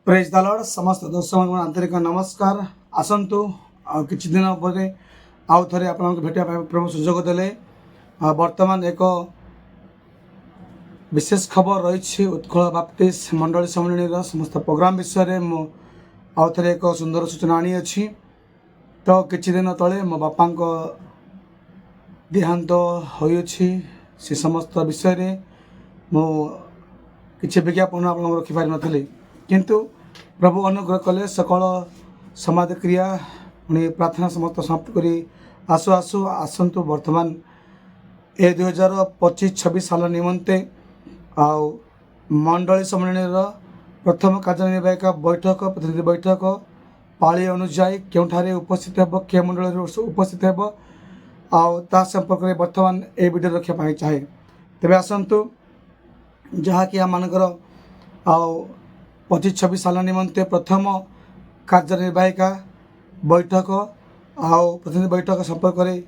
Praise the Lord समस्त दर्शक आंतरिक नमस्कार आसतु किछि दिन पर आउ थे आप भेटा प्रभु सुजोग देले वर्तमान एक विशेष खबर रही उत्कल बाप्टिस्ट मंडली सम्मिलन समस्त प्रोग्राम विषय में आउ थे एक सुंदर सूचना आनी अच्छी। तो किछि दिन तले मो बापा देहांत होइछि से समस्त विषय मु किछि विज्ञापन आप रखिपारि नथिली किंतु प्रभु अनुग्रह कले सकल समाधि क्रिया पुणी प्रार्थना समस्त समाप्त करी आसु आसु आसतु वर्तमान ए 2025-26 साल निमंते आउ मंडली सम्मेलन प्रथम कार्यनिर्वाहक बैठक प्रतिनिधि बैठक पाली अनुजाई क्योंठारे उपस्थित हे के मंडल उपस्थित हे आ संपर्क में वर्तमान ए वीडियो रखा चाहे तेरे आसतु जहाँकि आम मानकर आउ 25-26 साल निमंते प्रथम कार्यनिर्वाहिका बैठक आउ प्रतिनिधि बैठक संपर्क में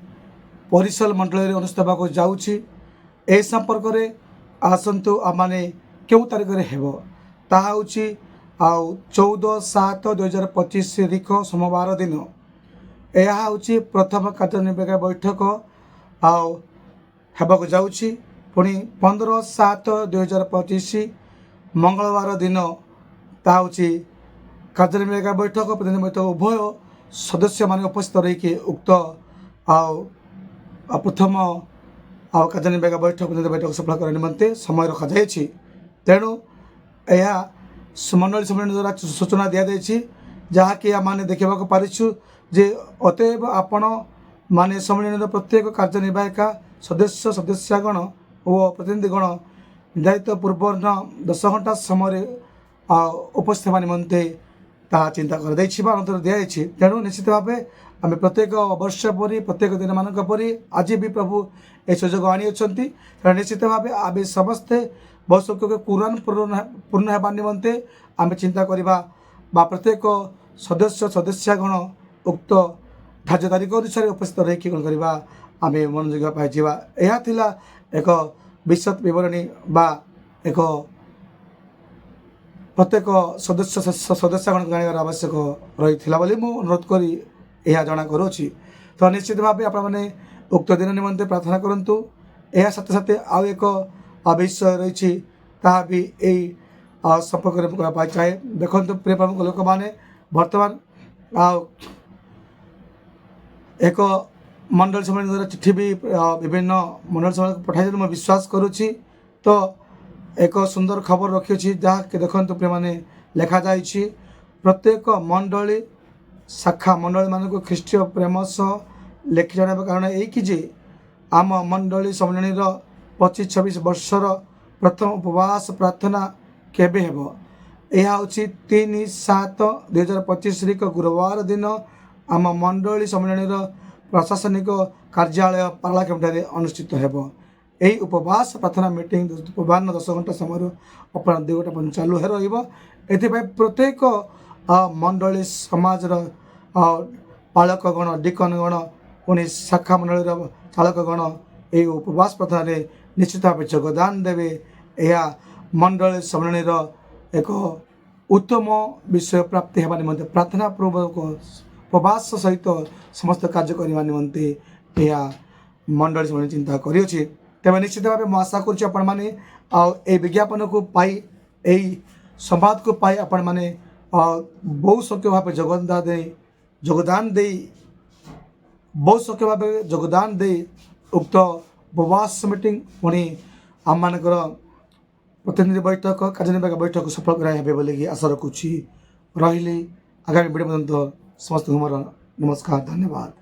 परिसल मंडल अनुष्ठित होगा जाऊँगी ए संपर्क में आसतु आम मैंने क्यों तारीख में हेब ताहा हूँ आउ 14/7/2025 तारीख सोमवार दिन यह हूँ प्रथम कार्यनिर्वाहक बैठक आउ हेबाक जाऊँगी पुणी 15/7/2025 मंगलवार दिन ता हूँ कार्यनिर्वाहक बैठक प्रतिनिधि बैठक उभय सदस्य मान उपस्थित रही उक्त आउ प्रथम आउ कार्यनिर्वाहक बैठक प्रतिनिधि बैठक सफल करने निमंते समय रखा जाए। तेणु यह मंडली सम्मेलन द्वारा सूचना दि जाए जहाँकि आम देखा पारिछु जे अतएव आपण माने सम्मेलन प्रत्येक कार्यनिर्वाहिका सदस्य सदस्यगण और प्रतिनिधिगण निर्धारित पूर्व 10 घंटा समय उपस्थित होगा निमंते ता चिंता कर दिखाई। तेणु निश्चित भाव आम प्रत्येक वर्ष परी प्रत्येक दिन मानक परी आज भी प्रभु ये सुजोग आनी अच्छा निश्चित भाव आम समस्ते वर्ष कुरान पूर्ण होगा निमंते आम चिंता करवा प्रत्येक सदस्य सदस्यगण उक्त धार्य तारीख अनुसार उपस्थित रही कौन करवा आम मनोযোগ पाइबा यह थिला एक विशद विवरणी बा एक प्रत्येक सदस्य सदस्यगण जानवर आवश्यक रही अनुरोध कर यह जना करुँची। तो निश्चित भाव आपने उक्त दिन निमंते प्रार्थना करूँ। यह साथ साथ आउ एक विषय रही भी यही संपर्क में चाहे देखो प्रिय प्रमुख लोक मैंने बर्तमान एक मंडल सम्मेलन द्वारा चिठी भी विभिन्न मंडल सम्मेलन पठाई मैं विश्वास करुँची। तो एक सुंदर खबर रखी जहाँ कि देखो प्रिय मैंने लिखा जाइए प्रत्येक मंडली शाखा मंडली मान को ख्रीष्टीय प्रेम सह लिखि जाना कारण ये आम मंडली सम्मेलन 25-26 वर्षर प्रथम उपवास प्रार्थना केबे हेब यह हूँ 3/7/2025 तारीख गुरुवार दिन आम मंडली सम्मेलन प्रशासनिक कार्यालय पाला केमठारे अनुष्ठित हेब। यही उपवास प्रार्थना मीटिंग पूर्वाह्न 10 घंटा समय अपना 2 घंटा पर्यंत चालू रही प्रत्येक मंडली समाज पालकगण डिकनगण पुणी शाखा मंडल चालकगण यही उपवास प्रार्थना निश्चित भाव योगदान देवे। यह मंडल सम्मेलन एक उत्तम विषय प्राप्ति होगा निमंते प्रार्थना पूर्वक उपवास सहित समस्त कार्य करने निमंते यह मंडल सम्मेलन चिंता करिछि। तेज निश्चित भाव मैं आशा करें विज्ञापन को पाई यही संवाद को पाई आपण मैंने बहुत सक्रिय भाव योगदान दे बहुत सक्रिय भाव योगदान दे उक्त उपवास मीटिंग पुणी आम मानकर प्रतिनिधि बैठक कार्यनिर्वाहक बैठक सफल कराइबे बोली आशा रखुच्छी रही आगामी वीडियो पर्यंत समस्त मोर नमस्कार धन्यवाद।